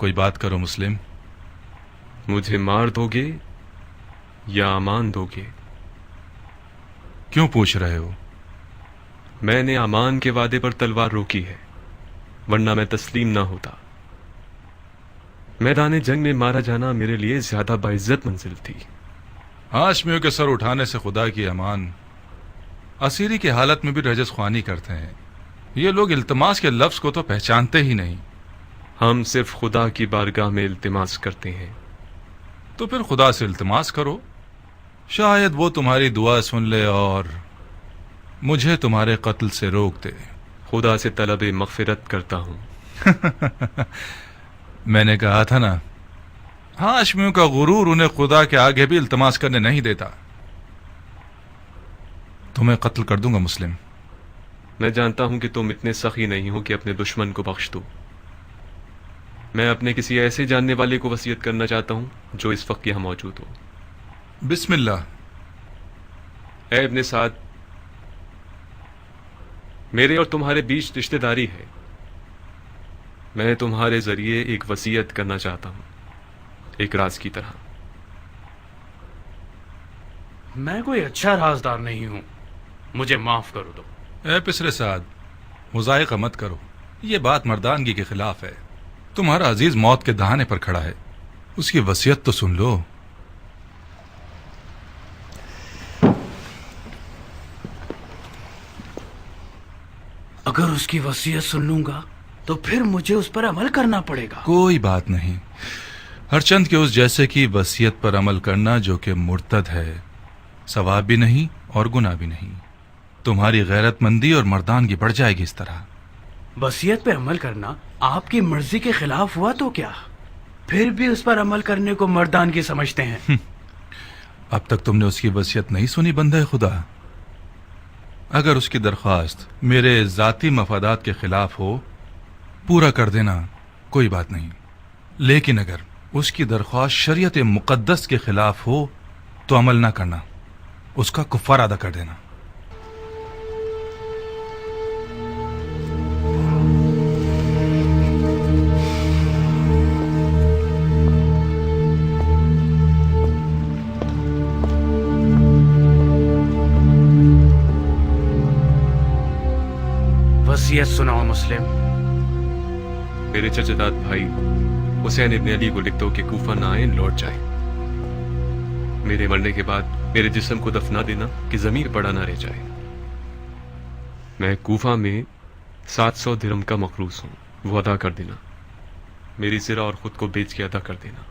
کوئی بات کرو مسلم. مجھے مار دو گے یا امان دو گے؟ کیوں پوچھ رہے ہو؟ میں نے امان کے وعدے پر تلوار روکی ہے، ورنہ میں تسلیم نہ ہوتا. میدان جنگ میں مارا جانا میرے لیے زیادہ باعزت منزل تھی. ہاشمیوں کے سر اٹھانے سے خدا کی امان. اسیری کی حالت میں بھی رجس خوانی کرتے ہیں. یہ لوگ التماس کے لفظ کو تو پہچانتے ہی نہیں. ہم صرف خدا کی بارگاہ میں التماس کرتے ہیں. تو پھر خدا سے التماس کرو، شاید وہ تمہاری دعا سن لے اور مجھے تمہارے قتل سے روک دے. خدا سے طلب مغفرت کرتا ہوں. میں نے کہا تھا نا، ہاشمیوں کا غرور انہیں خدا کے آگے بھی التماس کرنے نہیں دیتا. تمہیں قتل کر دوں گا مسلم. میں جانتا ہوں کہ تم اتنے سخی نہیں ہو کہ اپنے دشمن کو بخش دو. میں اپنے کسی ایسے جاننے والے کو وصیت کرنا چاہتا ہوں جو اس وقت یہاں موجود ہو. بسم اللہ. اے ابن سعد، میرے اور تمہارے بیچ رشتہ داری ہے. میں تمہارے ذریعے ایک وصیت کرنا چاہتا ہوں، ایک راز کی طرح. میں کوئی اچھا رازدار نہیں ہوں، مجھے معاف کر دو. اے پسر سعد، مضائقہ مت کرو. یہ بات مردانگی کے خلاف ہے. تمہارا عزیز موت کے دہانے پر کھڑا ہے، اس کی وصیت تو سن لو. اگر اس کی وصیت سن لوں گا تو پھر مجھے اس پر عمل کرنا پڑے گا. کوئی بات نہیں. ہر چند کے اس جیسے کی وصیت پر عمل کرنا جو کہ مرتد ہے، ثواب بھی نہیں اور گناہ بھی نہیں. تمہاری غیرت مندی اور مردانگی بڑھ جائے گی اس طرح. وصیت پہ عمل کرنا آپ کی مرضی کے خلاف ہوا تو کیا؟ پھر بھی اس پر عمل کرنے کو مردانگی سمجھتے ہیں. اب تک تم نے اس کی وصیت نہیں سنی بندہ خدا. اگر اس کی درخواست میرے ذاتی مفادات کے خلاف ہو، پورا کر دینا، کوئی بات نہیں. لیکن اگر اس کی درخواست شریعت مقدس کے خلاف ہو تو عمل نہ کرنا، اس کا کفارہ ادا کر دینا. وصیت سناؤ مسلم. میرے چچا بھائی حسین ابن علی کو لکھ دو کہ کوفہ نہ آئیں، لوٹ جائیں. میرے مرنے کے بعد میرے جسم کو دفنا دینا کہ زمین پڑا نہ رہ جائے. میں کوفہ میں 700 درہم کا مقروض ہوں، وہ ادا کر دینا. میری زرہ اور خود کو بیچ کے ادا کر دینا.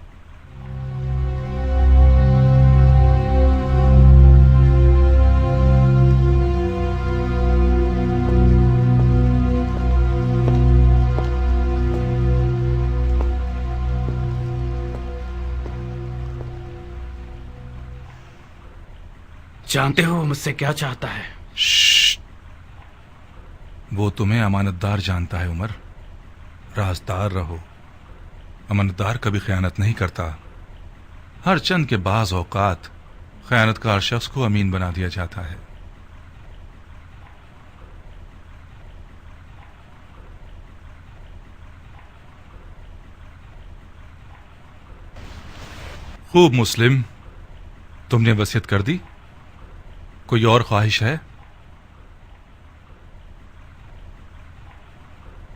جانتے ہو وہ مجھ سے کیا چاہتا ہے؟ شش. وہ تمہیں امانت دار جانتا ہے عمر. رازدار رہو. امانت دار کبھی خیانت نہیں کرتا. ہر چند کے بعض اوقات خیانت کار شخص کو امین بنا دیا جاتا ہے. خوب مسلم، تم نے وصیت کر دی. کوئی اور خواہش ہے؟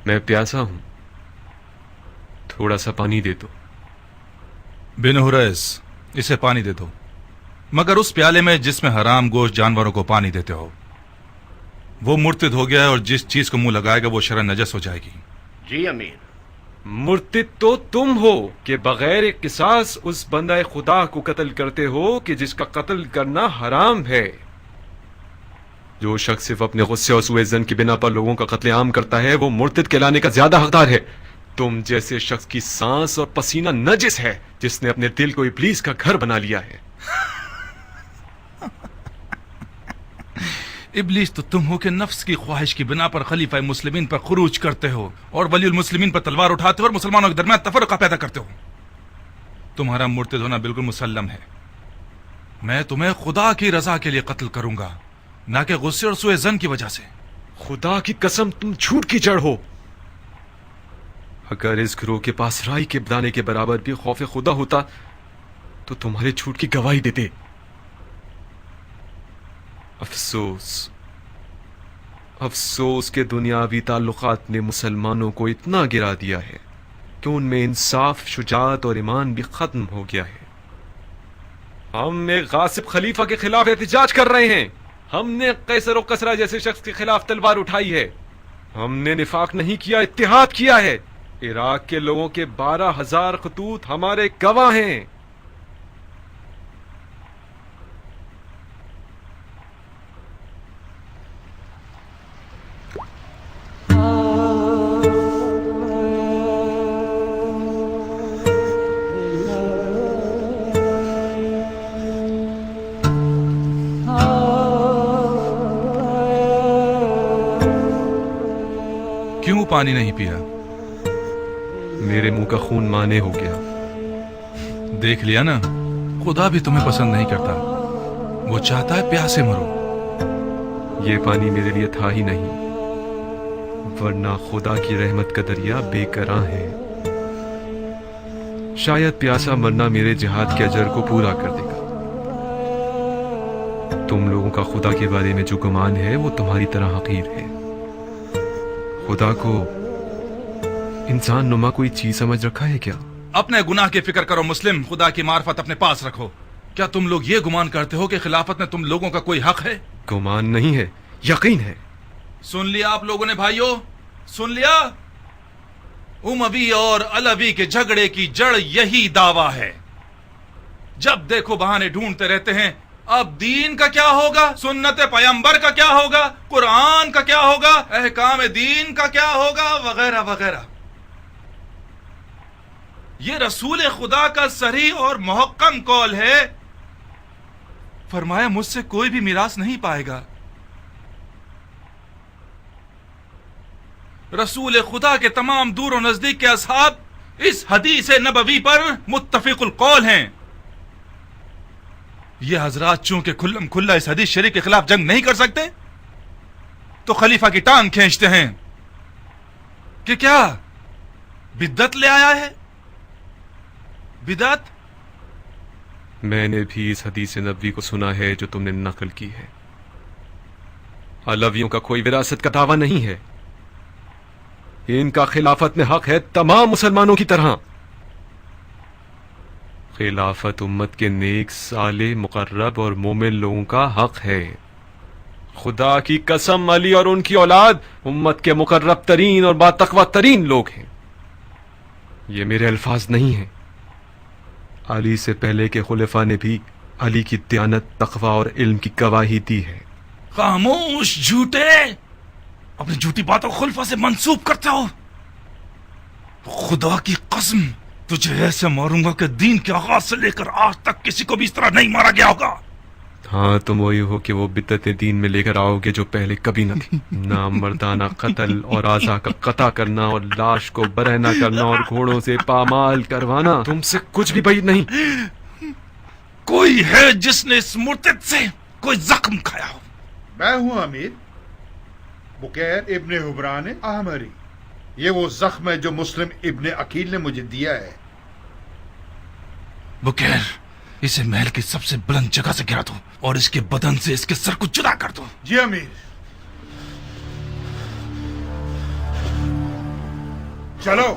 میں پیاسا ہوں، تھوڑا سا پانی دے دو. بن حریث، اسے پانی دے دو، مگر اس پیالے میں جس میں حرام گوشت جانوروں کو پانی دیتے ہو. وہ مرتد ہو گیا ہے اور جس چیز کو منہ لگائے گا وہ شرعاً نجس ہو جائے گی. جی امیر. مرتد تو تم ہو کہ بغیر قصاص اس بندہ خدا کو قتل کرتے ہو کہ جس کا قتل کرنا حرام ہے. جو شخص صرف اپنے غصے اور سوء ظن کی بنا پر لوگوں کا قتل عام کرتا ہے وہ مرتد کہلانے کا زیادہ حقدار ہے. تم جیسے شخص کی سانس اور پسینہ نجس ہے جس نے اپنے دل کو ابلیس کا گھر بنا لیا ہے. ابلیس تو تم ہو کہ نفس کی خواہش کی بنا پر خلیفہ مسلمین پر خروج کرتے ہو اور ولی المسلمین پر تلوار اٹھاتے ہو اور مسلمانوں کے درمیان تفرقہ پیدا کرتے ہو. تمہارا مرتد ہونا بالکل مسلم ہے. میں تمہیں خدا کی رضا کے لیے قتل کروں گا، نہ کہ غصے اور سوء ظن کی وجہ سے. خدا کی قسم تم جھوٹ کی جڑ ہو. اگر اس گروہ کے پاس رائی کے دانے کے برابر بھی خوف خدا ہوتا تو تمہارے جھوٹ کی گواہی دیتے. افسوس کہ دنیاوی تعلقات نے مسلمانوں کو اتنا گرا دیا ہے کہ ان میں انصاف، شجاعت اور ایمان بھی ختم ہو گیا ہے. ہم ایک غاصب خلیفہ کے خلاف احتجاج کر رہے ہیں. ہم نے قیصر و کسریٰ جیسے شخص کے خلاف تلوار اٹھائی ہے. ہم نے نفاق نہیں کیا، اتحاد کیا ہے. عراق کے لوگوں کے 12,000 خطوط ہمارے گواہ ہیں. کیوں پانی نہیں پیا؟ میرے منہ کا خون مانے ہو گیا. دیکھ لیا نا، خدا بھی تمہیں پسند نہیں کرتا. وہ چاہتا ہے پیاسے مرو. یہ پانی میرے لیے تھا ہی نہیں، ورنہ خدا کی رحمت کا دریا بے کراں ہے. شاید پیاسا مرنا میرے جہاد کے اجر کو پورا کر دے گا. تم لوگوں کا خدا کے بارے میں جو گمان ہے وہ تمہاری طرح حقیر ہے. خدا کو انسان نما کوئی چیز سمجھ رکھا ہے کیا؟ اپنے گناہ کی فکر کرو مسلم، خدا کی معرفت اپنے پاس رکھو. کیا تم لوگ یہ گمان کرتے ہو کہ خلافت میں تم لوگوں کا کوئی حق ہے؟ گمان نہیں ہے، یقین ہے. سن لیا آپ لوگوں نے بھائیوں، سن لیا؟ اموی اور علوی کے جھگڑے کی جڑ یہی دعویٰ ہے. جب دیکھو بہانے ڈھونڈتے رہتے ہیں. اب دین کا کیا ہوگا؟ سنت پیغمبر کا کیا ہوگا؟ قرآن کا کیا ہوگا؟ احکام دین کا کیا ہوگا؟ وغیرہ وغیرہ. یہ رسول خدا کا صریح اور محکم قول ہے. فرمایا مجھ سے کوئی بھی میراث نہیں پائے گا. رسول خدا کے تمام دور و نزدیک کے اصحاب اس حدیث نبوی پر متفق القول ہیں. یہ حضرات چونکہ کھلم کھلا اس حدیث شریف کے خلاف جنگ نہیں کر سکتے تو خلیفہ کی ٹانگ کھینچتے ہیں کہ کیا بدعت لے آیا ہے. بدعت میں نے بھی اس حدیث نبوی کو سنا ہے جو تم نے نقل کی ہے. علویوں کا کوئی وراثت کا دعویٰ نہیں ہے. ان کا خلافت میں حق ہے تمام مسلمانوں کی طرح. خلافت امت کے نیک، صالح، مقرب اور مومن لوگوں کا حق ہے. خدا کی قسم علی اور ان کی اولاد امت کے مقرب ترین اور باتقوی ترین لوگ ہیں. یہ میرے الفاظ نہیں ہیں. علی سے پہلے کے خلفاء نے بھی علی کی دیانت، تقوی اور علم کی گواہی دی ہے. خاموش جھوٹے، اپنی جھوٹی باتوں کو خلفاء سے منسوب کرتے ہو. خدا کی قسم تجھے ایسے ماروں گا کہ دین کے آغاز سے لے کر آج تک کسی کو بھی اس طرح نہیں مارا گیا ہوگا. ہاں تم وہی ہو کہ وہ بدعتیں دین میں لے کر آؤ گے جو پہلے کبھی نہ تھی. نامردانہ قتل اور اعضاء کا قطع کرنا اور لاش کو برہنہ کرنا اور گھوڑوں سے پامال کروانا تم سے کچھ بھی بعید نہیں. کوئی ہے جس نے اس مرتد سے کوئی زخم کھایا ہو؟ میں ہوں امیر بکیر ابن حبران احمری. یہ وہ زخم ہے جو مسلم ابن عقیل نے مجھے دیا ہے. بکیر اسے محل کی سب سے بلند جگہ سے گرا دو اور اس کے بدن سے اس کے سر کو جدا کر دو. جی امیر. چلو.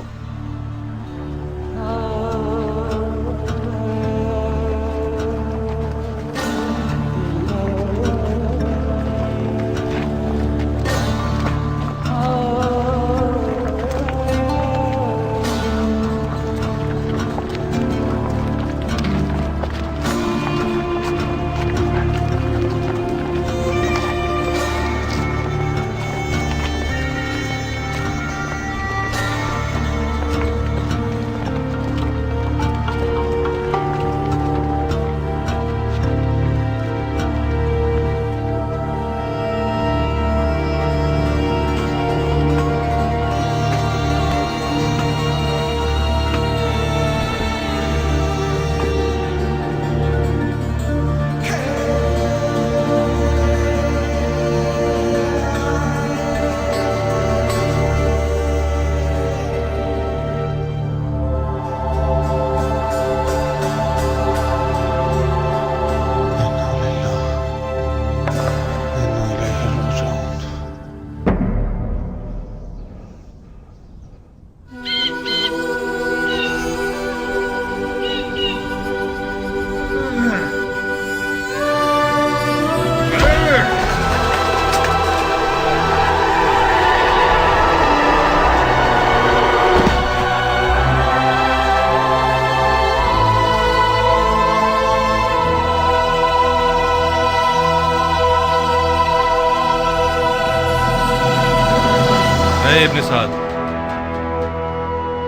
है इब्न साद?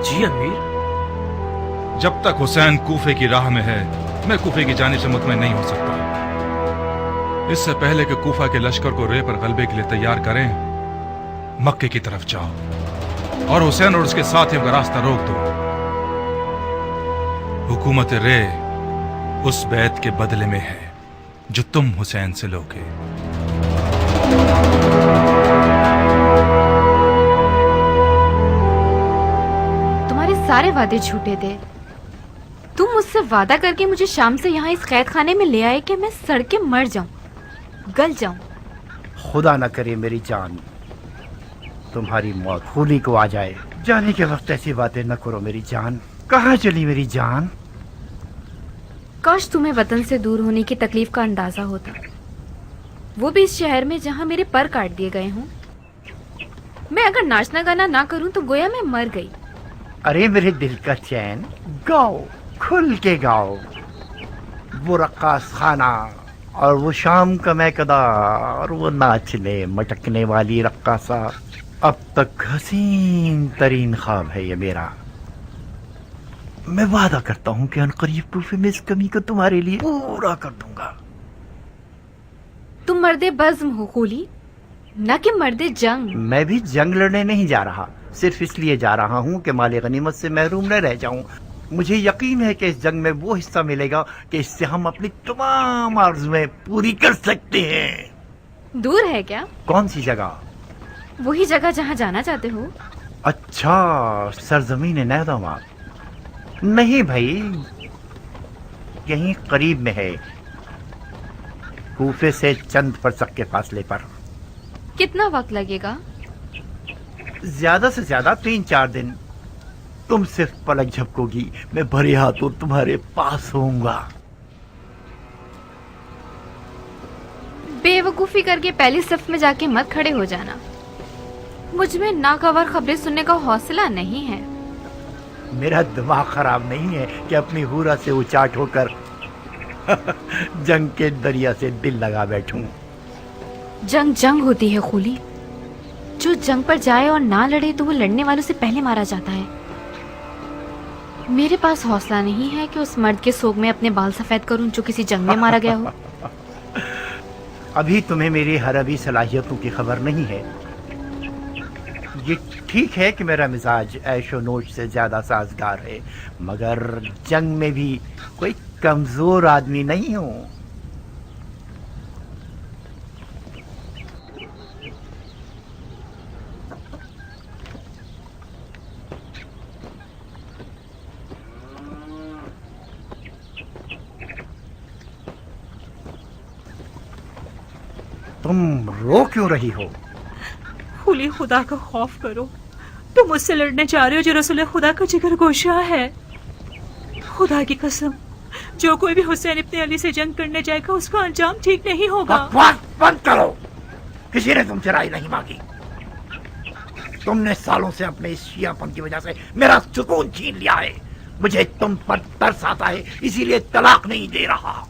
जी अमीर। जब तक हुसैन कूफे की राह में है मैं कूफे की जानिब से मुतमईन नहीं हो सकता। इससे पहले कि कूफा के लश्कर को रे पर गलबे के लिए तैयार करें, मक्के की तरफ जाओ और हुसैन और उसके साथियों का रास्ता रोक दो। हुकूमत रे उस बैत के बदले में है जो तुम हुसैन से लोगे। तुम्हारे सारे वादे झूठे थे। तुम मुझसे वादा करके मुझे शाम से यहाँ इस कैद खाने में ले आए कि मैं सड़ के मर जाऊं, गल जाऊं। खुदा न करे मेरी जान तुम्हारी मौत खूनी को आ जाए। जाने के वक्त ऐसी बातें न करो मेरी जान। कहाँ चली मेरी जान? काश तुम्हें वतन से दूर होने की तकलीफ का अंदाजा होता, वो भी इस शहर में जहाँ मेरे पर काट दिए गए हों। मैं अगर नाचना गाना ना करूं तो गोया मैं मर गई। अरे मेरे दिल का चैन, गाओ, खुल के गाओ। वो रक्कास खाना और वो शाम का मैकदा और वो नाचने मटकने वाली रक्कासा, अब तक हसीन तरीन ख्वाब है ये मेरा। मैं वादा करता हूँ कि अनकरीब कूफे में इस कमी को तुम्हारे लिए पूरा कर दूंगा। तुम मर्दे बज़्म हो खूली, न कि मर्दे जंग। मैं भी जंग लड़ने नहीं जा रहा, सिर्फ इसलिए जा रहा हूँ कि माले गनीमत से महरूम न रह जाऊं। मुझे यकीन है कि इस जंग में वो हिस्सा मिलेगा कि इससे हम अपनी तमाम आरज़ुएं पूरी कर सकते हैं। दूर है क्या? कौन सी जगह? वही जगह जहाँ जाना चाहते हो। अच्छा, सरजमीन नैदामाद। नहीं भाई, यहीं करीब में है, कूफे से चंद फरसक के फासले पर। कितना वक्त लगेगा? ज्यादा से ज्यादा 3-4 दिन। तुम सिर्फ पलक झपकोगी, मैं भरे हाथों तुम्हारे पास होऊंगा। बेवकूफी करके पहली सफ में जाके मत खड़े हो जाना। मुझ में नागवार खबरें सुनने का हौसला नहीं है। मेरा दिमाग खराब नहीं है कि अपनी हूरा से उचाट होकर जंग के दरिया से दिल लगा बैठूं। जंग जंग होती है खूली। जो जंग पर जाए और ना लड़े तो वो लड़ने वालों से पहले मारा जाता है। मेरे पास हौसला नहीं है कि उस मर्द के सोग में अपने बाल सफेद करूं जो किसी जंग में मारा गया हो। अभी तुम्हें मेरी हरबी सलाहियतों की खबर नहीं है। ये ठीक है कि मेरा मिजाज ऐशो नोश से ज्यादा साजगार है, मगर जंग में भी कोई कमजोर आदमी नहीं हूं। तुम रो क्यों रही हो? खुली खुदा का खौफ करो। तुम मुझसे लड़ने जा रहे हो जो रसूल खुदा का जिगर गोशा है। खुदा की कसम, जो कोई भी हुसैन इब्ने अली से जंग करने जाएगा उसका अंजाम ठीक नहीं होगा। बकवास बंद करो। किसी ने तुमसे राय नहीं मांगी। तुमने सालों से अपने इस शियापन की वजह से मेरा सुकून छीन लिया है। मुझे तुम पर तरस आता है, इसीलिए तलाक नहीं दे रहा।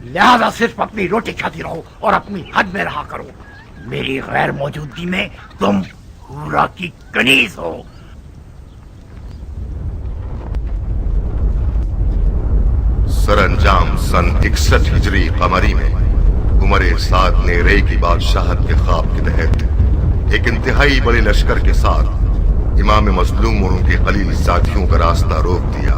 लिहाजा सिर्फ अपनी रोटी खाती रहो और अपनी हद में रहा करो। मेरी गैर मौजूदगी में तुम हूरा की कनीज हो। सरअंजाम सन 61 हिजरी कमरी में उमर साद ने रे की बादशाहत के ख्वाब के तहत एक इंतहाई बड़े लश्कर के साथ इमाम मजलूम और उनके खलील साथियों का रास्ता रोक दिया।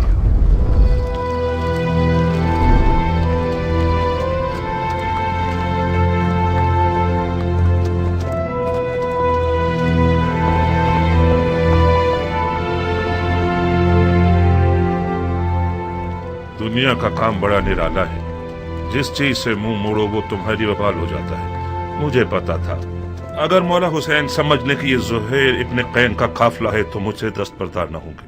दुनिया का काम बड़ा निराला है। जिस चीज से मुंह मोड़ो वो तुम्हारी वबाल हो जाता है। मुझे पता था अगर मौला हुसैन समझ ले कि ये ज़ुहैर इब्ने कैन का काफिला है तो मुझसे दस्तबरदार न होंगे।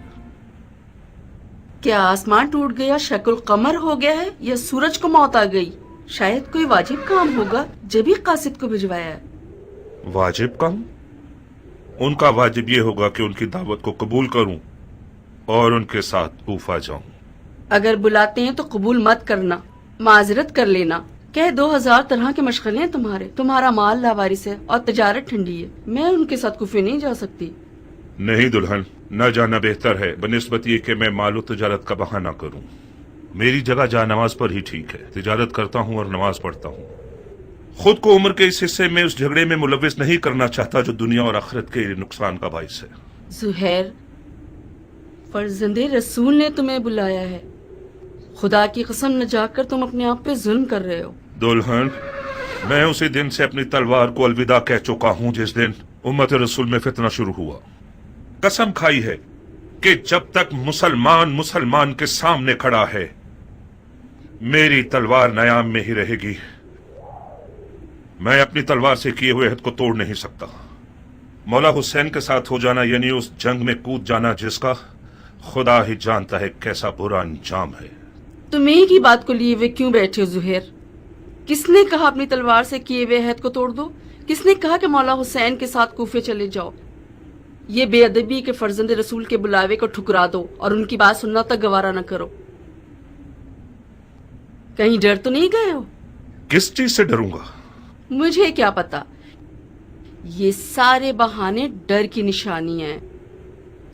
क्या आसमान टूट गया, शक्ल कमर हो गया है, या सूरज को मौत आ गई? शायद कोई वाजिब काम होगा जब ही कासिद को भिजवाया है। वाजिब काम? उनका वाजिब ये होगा कि उनकी दावत को कबूल करूं और उनके साथ कूफा जाऊं। अगर बुलाते हैं तो कबूल मत करना, माजरत कर लेना। کہہ 2000 طرح کے مشغلے ہیں تمہارے. تمہارا مال لاوارث ہے اور تجارت ٹھنڈی ہے. میں ان کے ساتھ کوفے نہیں جا سکتی. نہیں دلہن، نہ جانا بہتر ہے بنسبت یہ کہ میں مال و تجارت کا بہانہ کروں. میری جگہ جا نماز پر ہی ٹھیک ہے. تجارت کرتا ہوں اور نماز پڑھتا ہوں. خود کو عمر کے اس حصے میں اس جھگڑے میں ملوث نہیں کرنا چاہتا جو دنیا اور آخرت کے نقصان کا باعث ہے. زہیر، فرزند رسول نے تمہیں بلایا ہے. خدا کی قسم نہ جا کر تم اپنے آپ پہ ظلم کر رہے ہو. دلہن، میں اسی دن سے اپنی تلوار کو الوداع کہہ چکا ہوں جس دن امت رسول میں فتنہ شروع ہوا. قسم کھائی ہے کہ جب تک مسلمان کے سامنے کھڑا ہے میری تلوار نیام میں ہی رہے گی. میں اپنی تلوار سے کیے ہوئے عہد کو توڑ نہیں سکتا. مولا حسین کے ساتھ ہو جانا یعنی اس جنگ میں کود جانا جس کا خدا ہی جانتا ہے کیسا برا انجام ہے. تم ایک ہی بات کو لیے ہوئے کیوں بیٹھے ہو زہیر؟ کس نے کہا اپنی تلوار سے کیے ہوئے عہد کو توڑ دو؟ کس نے کہا کہ مولا حسین کے ساتھ کوفے چلے جاؤ؟ یہ بے ادبی کے فرزند رسول کے بلاوے کو ٹھکرا دو اور ان کی بات سننا تک گوارا نہ کرو. کہیں ڈر تو نہیں گئے ہو؟ کس چیز سے ڈروں گا؟ مجھے کیا پتا. یہ سارے بہانے ڈر کی نشانیاں ہیں.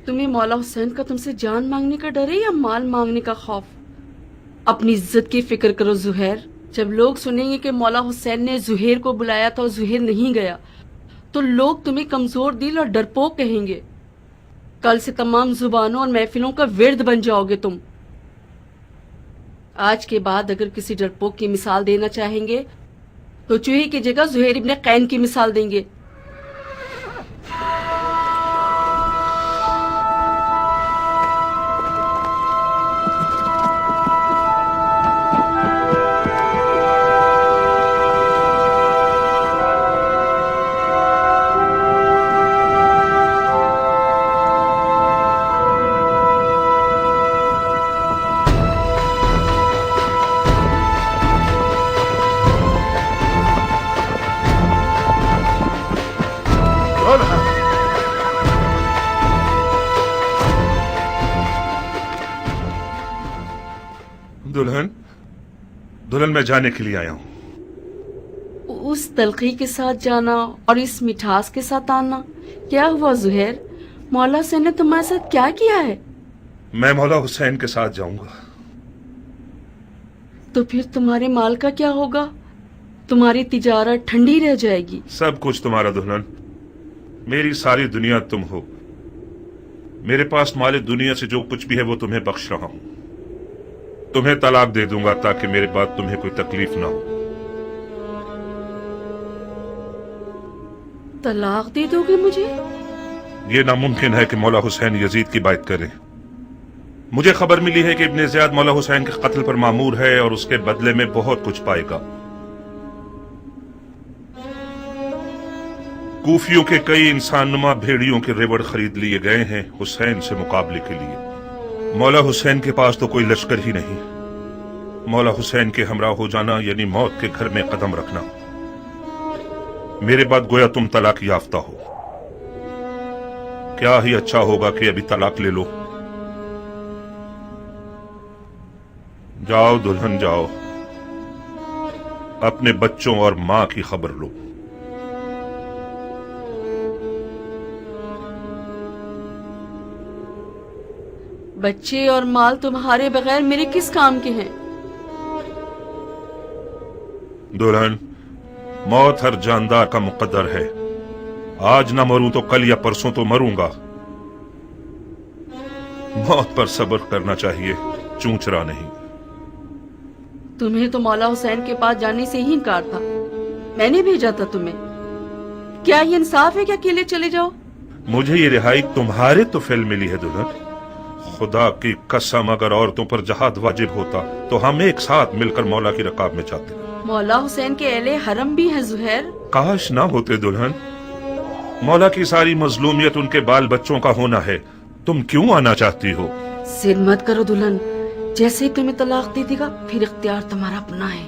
تمہیں مولا حسین کا تم سے جان مانگنے کا ڈر ہے یا مال مانگنے کا خوف؟ اپنی عزت کی فکر کرو زہیر. جب لوگ سنیں گے کہ مولا حسین نے زہیر کو بلایا تھا اور زہیر نہیں گیا تو لوگ تمہیں کمزور دل اور ڈرپوک کہیں گے. کل سے تمام زبانوں اور محفلوں کا ورد بن جاؤ گے تم. آج کے بعد اگر کسی ڈرپوک کی مثال دینا چاہیں گے تو چوہے کی جگہ زہیر ابن قین کی مثال دیں گے. دلہن میں جانے کے لیے آیا ہوں. اس تلخی کے ساتھ جانا اور اس مٹھاس کے ساتھ آنا کیا ہوا زہیر؟ مولا حسین نے تمہارے ساتھ کیا کیا ہے؟ میں مولا حسین کے ساتھ جاؤں گا. تو پھر تمہارے مال کا کیا ہوگا؟ تمہاری تجارت ٹھنڈی رہ جائے گی. سب کچھ تمہارا دلہن. میری ساری دنیا تم ہو. میرے پاس مال دنیا سے جو کچھ بھی ہے وہ تمہیں بخش رہا ہوں. تمہیں طلاق دے دوں گا تاکہ میرے بعد تمہیں کوئی تکلیف نہ ہو. طلاق دے دو گے مجھے؟ یہ ناممکن ہے کہ مولا حسین یزید کی بات کریں. مجھے خبر ملی ہے کہ ابن زیاد مولا حسین کے قتل پر مامور ہے اور اس کے بدلے میں بہت کچھ پائے گا. کوفیوں کے کئی انسان نما بھیڑیوں کے ریوڑ خرید لیے گئے ہیں حسین سے مقابلے کے لیے. مولا حسین کے پاس تو کوئی لشکر ہی نہیں. مولا حسین کے ہمراہ ہو جانا یعنی موت کے گھر میں قدم رکھنا. میرے بعد گویا تم طلاق یافتہ ہو. کیا ہی اچھا ہوگا کہ ابھی طلاق لے لو. جاؤ دلہن جاؤ، اپنے بچوں اور ماں کی خبر لو. بچے اور مال تمہارے بغیر میرے کس کام کے ہیں؟ دلہن، موت ہر جاندار کا مقدر ہے. آج نہ مروں تو کل یا پرسوں تو مروں گا. موت پر صبر کرنا چاہیے، چونچرا نہیں. تمہیں تو مولا حسین کے پاس جانے سے ہی انکار تھا. میں نے بھیجا تھا تمہیں. کیا یہ انصاف ہے کہ اکیلے چلے جاؤ؟ مجھے یہ رہائی تمہارے تو فعل ملی ہے دلہن. خدا کی قسم اگر عورتوں پر جہاد واجب ہوتا تو ہم ایک ساتھ مل کر مولا کی رکاب میں جاتے. مولا حسین کے اہل حرم بھی ہیں زہیر. کاش نہ ہوتے دلہن. مولا کی ساری مظلومیت ان کے بال بچوں کا ہونا ہے. تم کیوں آنا چاہتی ہو؟ ضد مت کرو دلہن. جیسے ہی تمہیں طلاق دے دے گا پھر اختیار تمہارا اپنا ہے.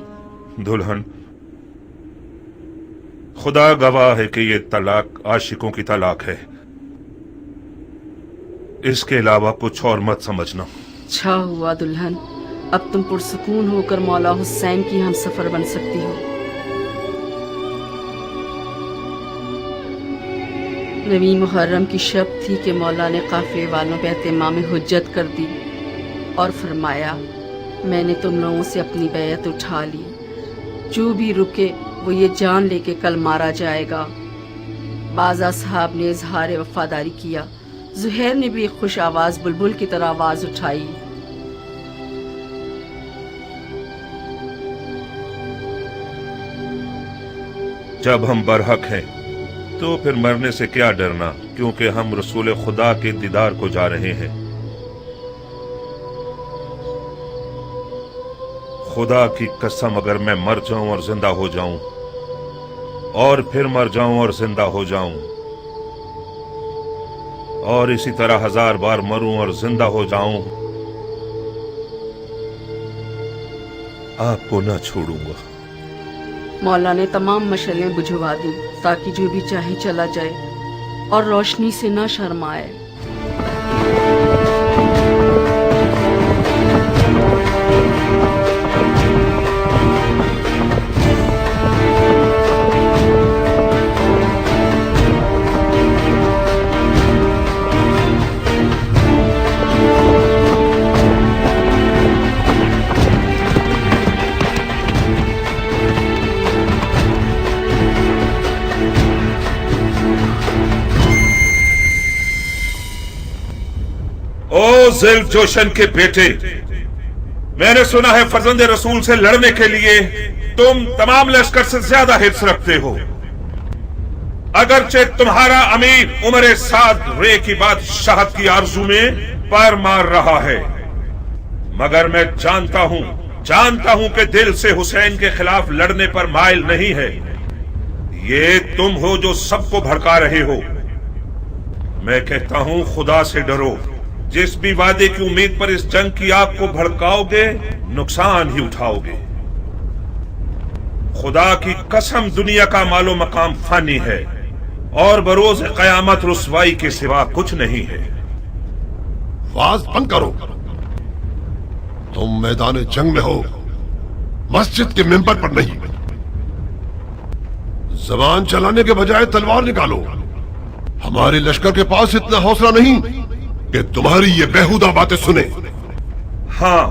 دلہن، خدا گواہ ہے کہ یہ طلاق عاشقوں کی طلاق ہے. اس کے علاوہ کچھ اور مت سمجھنا. اچھا ہوا دلہن، अब तुम पुरसुकून होकर मौला हुसैन की हम सफर बन सकती हो। नवी मुहर्रम की शब थी कि मौला ने काफिले वालों पे एहतमाम हुज्जत कर दी और फरमाया, मैंने तुम लोगों से अपनी बैयत उठा ली, जो भी रुके वो ये जान ले के कल मारा जाएगा। बाज़ा साहब ने इजहार वफादारी किया। ज़ुहैर ने भी एक खुश आवाज बुलबुल की तरह आवाज उठाई। जब हम बरहक हैं तो फिर मरने से क्या डरना, क्योंकि हम रसूल खुदा के दीदार को जा रहे हैं। खुदा की कसम, अगर मैं मर जाऊं और जिंदा हो जाऊं और फिर मर जाऊं और जिंदा हो जाऊं और इसी तरह 1000 बार मरूं और जिंदा हो जाऊं, आपको न छोड़ूंगा। मौला ने तमाम मशलें बुझवा दी ताकि जो भी चाहे चला जाए और रोशनी से न शर्माए। ओ ज़ुल्फ़ जोशन के बेटे, मैंने सुना है फर्जंद रसूल से लड़ने के लिए तुम तमाम लश्कर से ज्यादा हिर्स रखते हो। अगरचे तुम्हारा अमीर उमर साद रे की बादशाहत की आरजू में पैर मार रहा है, मगर मैं जानता हूं कि दिल से हुसैन के खिलाफ लड़ने पर माइल नहीं है। ये तुम हो जो सबको भड़का रहे हो। मैं कहता हूं, खुदा से डरो। जिस भी वादे की उम्मीद पर इस जंग की आग को भड़काओगे, नुकसान ही उठाओगे। खुदा की कसम, दुनिया का मालो मकाम फानी है और बरोज कयामत रुसवाई के सिवा कुछ नहीं है। वाज बंद करो। तुम मैदान जंग में हो, मस्जिद के मिंबर पर नहीं। जबान चलाने के बजाय तलवार निकालो। हमारे लश्कर के पास इतना हौसला नहीं कि तुम्हारी ये बेहुदा बातें सुने। हाँ,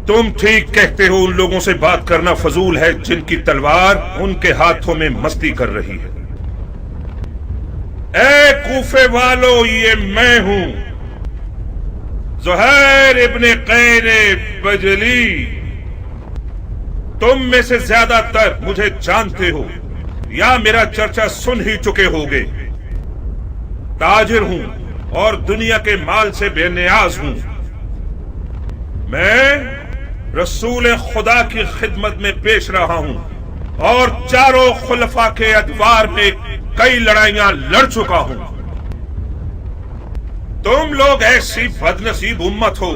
तुम ठीक कहते हो। उन लोगों से बात करना फजूल है जिनकी तलवार उनके हाथों में मस्ती कर रही है। ए कूफे वालों, ये मैं हूं, ज़ुहैर इब्ने कैन बजली। तुम में से ज्यादातर मुझे जानते हो या मेरा चर्चा सुन ही चुके होगे। ताजिर हूं और दुनिया के माल से बेनियाज हूं। मैं रसूल खुदा की खिदमत में पेश रहा हूं और चारों खुलफा के अदवार में कई लड़ाइयां लड़ चुका हूं। तुम लोग ऐसी बदनसीब उम्मत हो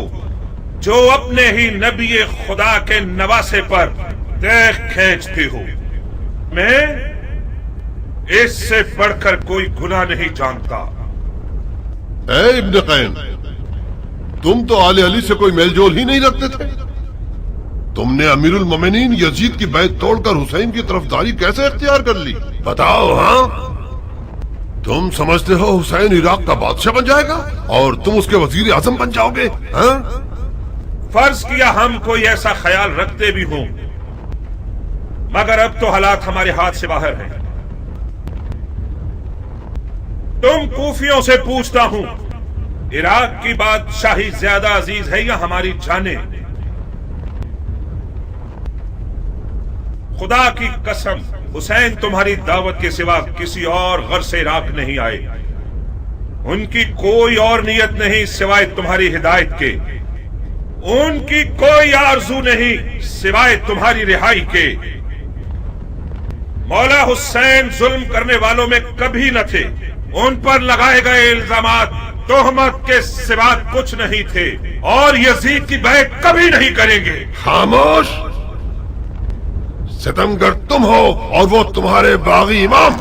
जो अपने ही नबी खुदा के नवासे पर देख खींचते हो। मैं इससे बढ़कर कोई गुनाह नहीं जानता। ए इब्ने कैन, तुम तो आले अली से कोई मेलजोल ही नहीं रखते थे। तुमने अमीरुल मोमिनीन यजीद की बैत तोड़कर हुसैन की तरफदारी कैसे इख्तियार कर ली? बताओ। हाँ, तुम समझते हो हुसैन इराक का बादशाह बन जाएगा और तुम उसके वजीर आजम बन जाओगे? हाँ? फर्ज किया हम कोई ऐसा ख्याल रखते भी हों, मगर अब तो हालात हमारे हाथ से बाहर हैं। तुम कूफियों से पूछता हूं, इराक की बादशाही ज्यादा अजीज है या हमारी जाने? खुदा की कसम, हुसैन तुम्हारी दावत के सिवा किसी और घर से इराक नहीं आए। उनकी कोई और नियत नहीं सिवाय तुम्हारी हिदायत के। उनकी कोई आरजू नहीं सिवाय तुम्हारी रिहाई के। मौला हुसैन जुल्म करने वालों में कभी न थे। उन पर लगाए गए इल्जामात तोहमत के सिवा कुछ नहीं थे और यजीद की बैत कभी नहीं करेंगे। खामोश! सितमगर तुम हो और वो तुम्हारे बागी इमाम।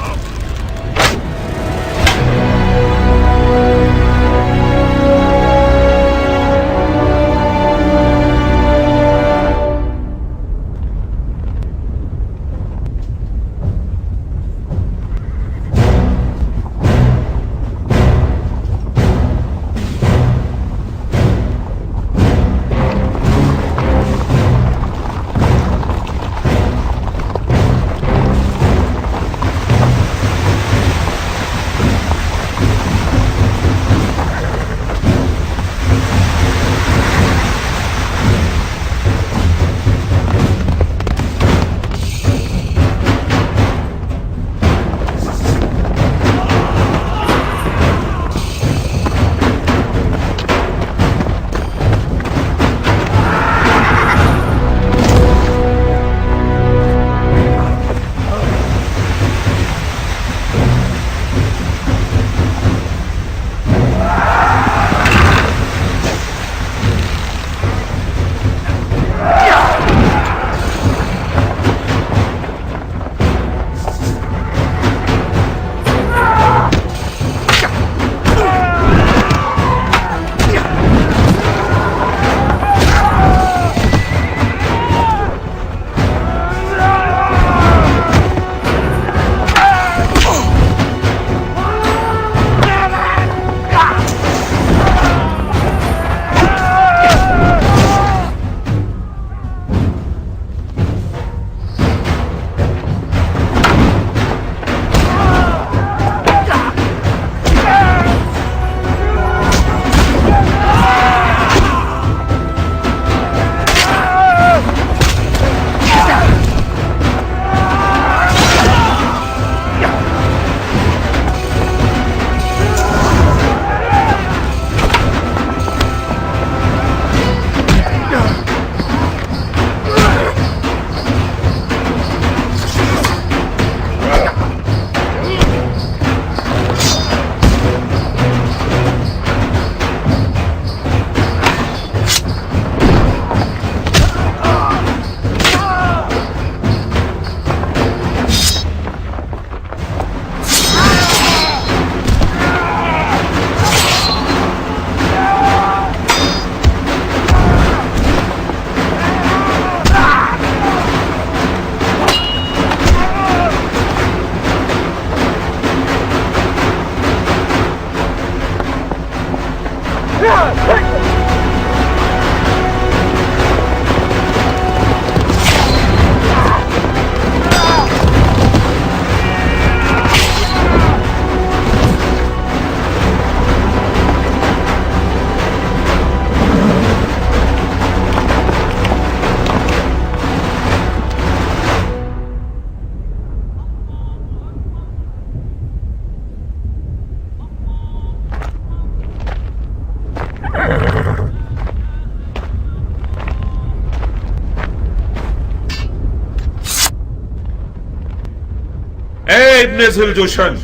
اے ابن ذوالجوشن،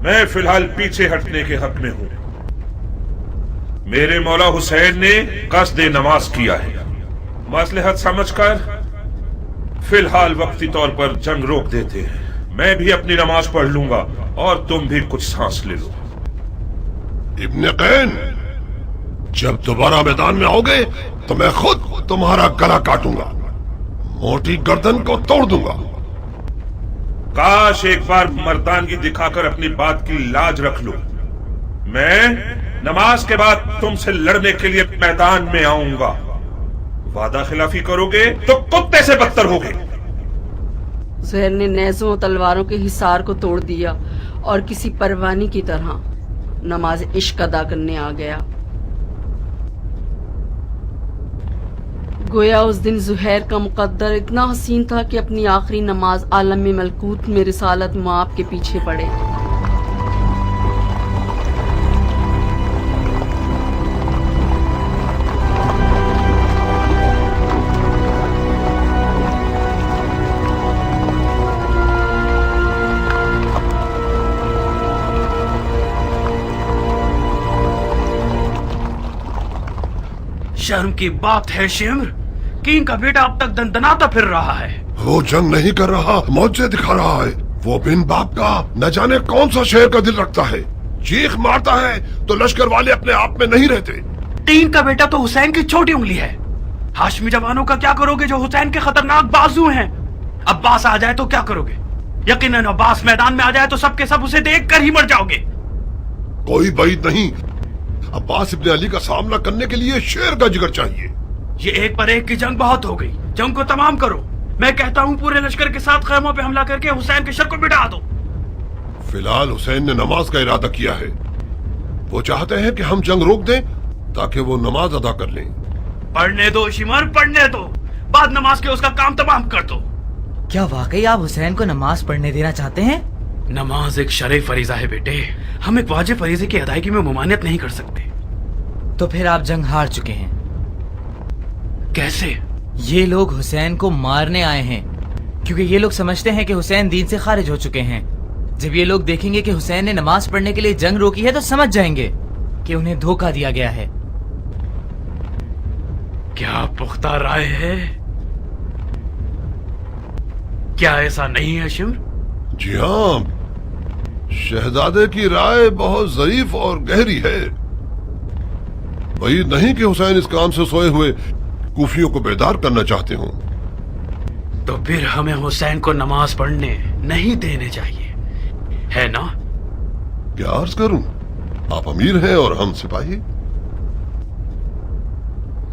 میں فی الحال پیچھے ہٹنے کے حق میں ہوں۔ میرے مولا حسین نے قصد نماز کیا ہے، مصلحت سمجھ کر فی الحال وقتی طور پر جنگ روک دیتے ہیں۔ میں بھی اپنی نماز پڑھ لوں گا اور تم بھی کچھ سانس لے لو۔ ابن قین، جب دوبارہ میدان میں آؤ گے تو میں خود تمہارا گلا کاٹوں گا، موٹی گردن کو توڑ دوں گا۔ کاش ایک بار مردانگی دکھا کر اپنی بات کی لاج رکھ لو۔ میں نماز کے بعد تم سے لڑنے کے لیے میدان میں آؤں گا۔ وعدہ خلافی کرو گے تو کتے سے بدتر ہوگے۔ زہر نے نیزوں و تلواروں کے حصار کو توڑ دیا اور کسی پروانی کی طرح نماز عشق ادا کرنے آ گیا۔ گویا اس دن زہیر کا مقدر اتنا حسین تھا کہ اپنی آخری نماز عالم ملکوت میں رسالت مآب کے پیچھے پڑے۔ شرم کی بات ہے شمر، کین کا بیٹا اب تک دندناتا پھر رہا ہے۔ وہ جنگ نہیں کر رہا، موجے دکھا رہا ہے۔ وہ بن باپ کا نہ جانے کون سا شہر کا دل رکھتا ہے، چیخ مارتا ہے تو لشکر والے اپنے آپ میں نہیں رہتے۔ کین کا بیٹا تو حسین کی چھوٹی انگلی ہے۔ ہاشمی جوانوں کا کیا کرو گے جو حسین کے خطرناک بازو ہیں؟ عباس آ جائے تو کیا کرو گے؟ یقیناً عباس میدان میں آ جائے تو سب کے سب اسے دیکھ کر ہی مر جاؤ گے۔ کوئی بعید نہیں، عباس ابن علی کا سامنا کرنے کے لیے شیر کا جگر چاہیے۔ یہ ایک پر ایک کی جنگ بہت ہو گئی، جنگ کو تمام کرو۔ میں کہتا ہوں پورے لشکر کے ساتھ خیموں پہ حملہ کر کے حسین کے شر کو مٹا دو۔ فی الحال حسین نے نماز کا ارادہ کیا ہے، وہ چاہتے ہیں کہ ہم جنگ روک دیں تاکہ وہ نماز ادا کر لیں۔ پڑھنے دو شمر، پڑھنے دو، بعد نماز کے اس کا کام تمام کر دو۔ کیا واقعی آپ حسین کو نماز پڑھنے دینا چاہتے ہیں؟ نماز ایک شرعی فریضہ ہے بیٹے، ہم ایک واجب فریضے کی ادائیگی میں ممانعت نہیں کر سکتے۔ تو پھر آپ جنگ ہار چکے ہیں۔ کیسے؟ یہ لوگ حسین کو مارنے آئے ہیں کیونکہ یہ لوگ سمجھتے ہیں کہ حسین دین سے خارج ہو چکے ہیں۔ جب یہ لوگ دیکھیں گے کہ حسین نے نماز پڑھنے کے لیے جنگ روکی ہے تو سمجھ جائیں گے کہ انہیں دھوکہ دیا گیا ہے۔ کیا پختہ رائے ہے؟ کیا ایسا نہیں ہے شمر؟ جی ہاں، شہزادے کی رائے بہت ظریف اور گہری ہے۔ بعید نہیں کہ حسین اس کام سے سوئے ہوئے کوفیوں کو بیدار کرنا چاہتے ہوں۔ تو پھر ہمیں حسین کو نماز پڑھنے نہیں دینے چاہیے، ہے نا؟ کیا عرض کروں، آپ امیر ہیں اور ہم سپاہی۔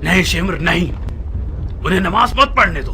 نہیں شمر نہیں، انہیں نماز مت پڑھنے دو۔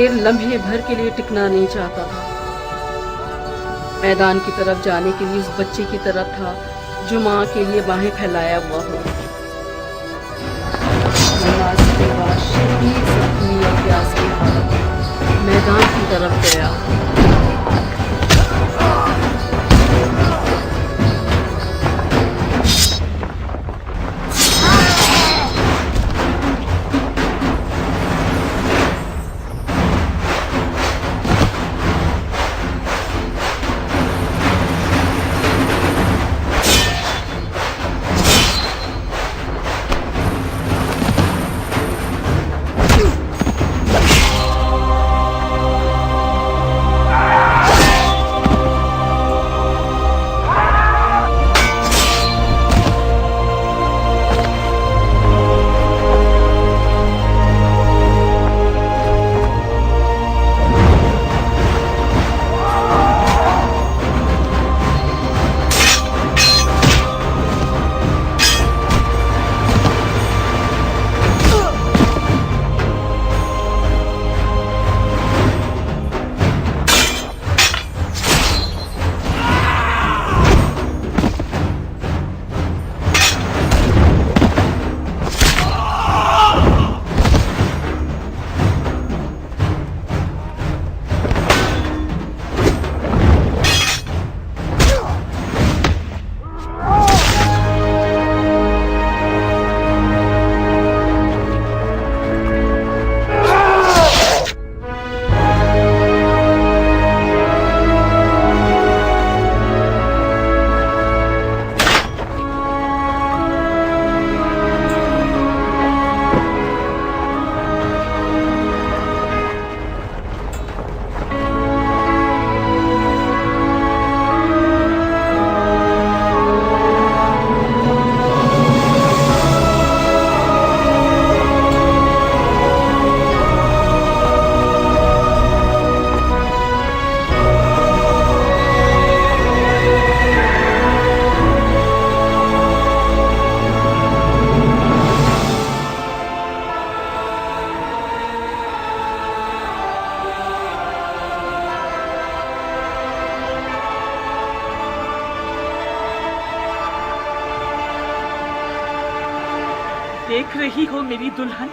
شیر لمحے بھر کے لیے ٹکنا نہیں چاہتا تھا. میدان کی طرف جانے کے لیے اس بچے کی طرف تھا جو ماں کے لیے باہیں پھیلایا ہوا ہو. نماز کے بعد شدید زخمی اور پیاس کی حالت میدان کی طرف گیا. دیکھ رہی ہو میری دلہن،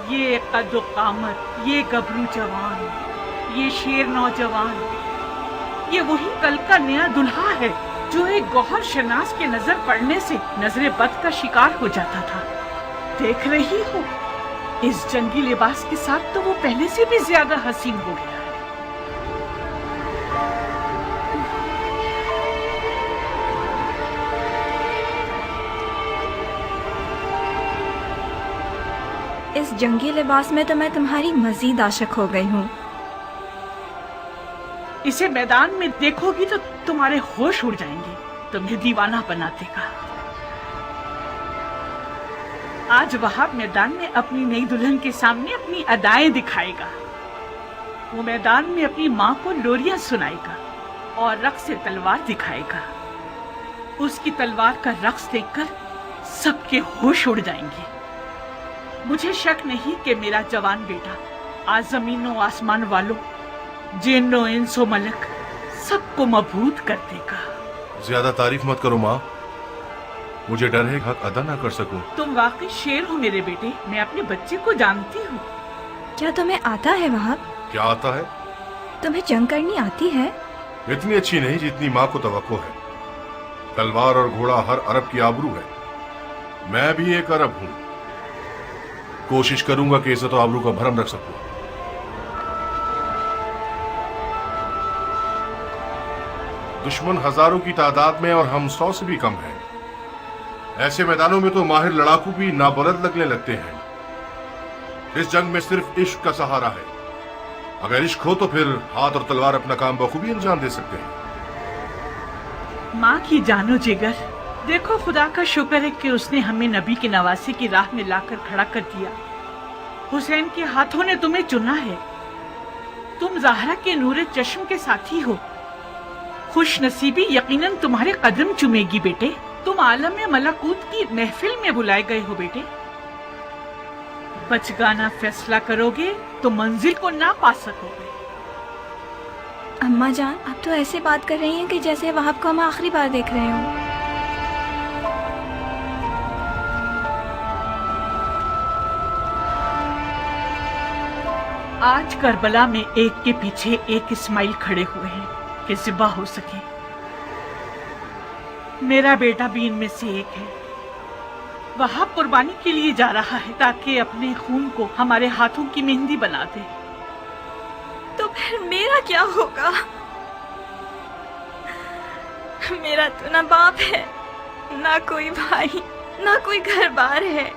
یہ قد و قامت، یہ گبرو جوان، یہ شیر نوجوان، یہ وہی کل کا نیا دلہا ہے جو ایک گوہر شناس کے نظر پڑنے سے نظر بد کا شکار ہو جاتا تھا. دیکھ رہی ہو اس جنگی لباس کے ساتھ تو وہ پہلے سے بھی زیادہ حسین ہو گیا. اس جنگی لباس میں تو میں تمہاری مزید عاشق ہو گئی ہوں. اسے میدان میں دیکھو گی تو تمہارے ہوش اڑ جائیں گے، تمہیں دیوانہ بناتے کا. آج وہاب میدان میں اپنی نئی دلہن کے سامنے اپنی ادائیں دکھائے گا. وہ میدان میں اپنی ماں کو لوریاں سنائے گا اور رقص تلوار دکھائے گا. اس کی تلوار کا رقص دیکھ کر سب کے ہوش اڑ جائیں گے. مجھے شک نہیں کہ میرا جوان بیٹا آج زمین و آسمان والوں، جن و انس و ملک سب کو مبہوت کر دے گا. زیادہ تعریف مت کرو ماں، مجھے ڈر ہے حق ادا نہ کر سکوں. تم واقعی شیر ہو میرے بیٹے، میں اپنے بچے کو جانتی ہوں. کیا تمہیں آتا ہے وہاب؟ کیا آتا ہے؟ تمہیں جنگ کرنی آتی ہے؟ اتنی اچھی نہیں جتنی ماں کو توقع ہے. تلوار اور گھوڑا ہر عرب کی آبرو ہے، میں بھی ایک عرب ہوں. کوشش کروں گا کہ عزت و آبرو کا بھرم رکھ سکوں. دشمن ہزاروں کی تعداد میں اور ہم 100 سے بھی کم ہیں. ایسے میدانوں میں تو ماہر لڑاکو بھی نابلد لگنے لگتے ہیں. اس جنگ میں صرف عشق کا سہارا ہے. اگر عشق ہو تو پھر ہاتھ اور تلوار اپنا کام بخوبی انجام دے سکتے ہیں. ماں کی جانو جگر، دیکھو خدا کا شکر ہے کہ اس نے ہمیں نبی کے نواسے کی راہ میں لا کر کھڑا کر دیا. حسین کے ہاتھوں نے تمہیں چنا ہے. تم زہرا کے نور چشم کے ساتھی ہو. خوش نصیبی یقیناً تمہارے قدم چومے گی بیٹے. تم عالم ملکوت کی محفل میں بلائے گئے ہو بیٹے. बचगाना फैसला करोगे तो मंजिल को ना पा सकोगे। अम्मा जान, आप तो ऐसे बात कर रही हैं कि जैसे वहाब को हम आखिरी बार देख रहे हों। आज करबला में एक के पीछे एक इस्माइल खड़े हुए हैं कि ज़िबा हो सके। मेरा बेटा भी इनमें से एक है। वहाब कुर्बानी के लिए जा रहा है ताकि अपने खून को हमारे हाथों की मेहंदी बना दे। तो फिर मेरा क्या होगा? मेरा तो ना बाप है, ना कोई भाई, ना कोई घर बार है।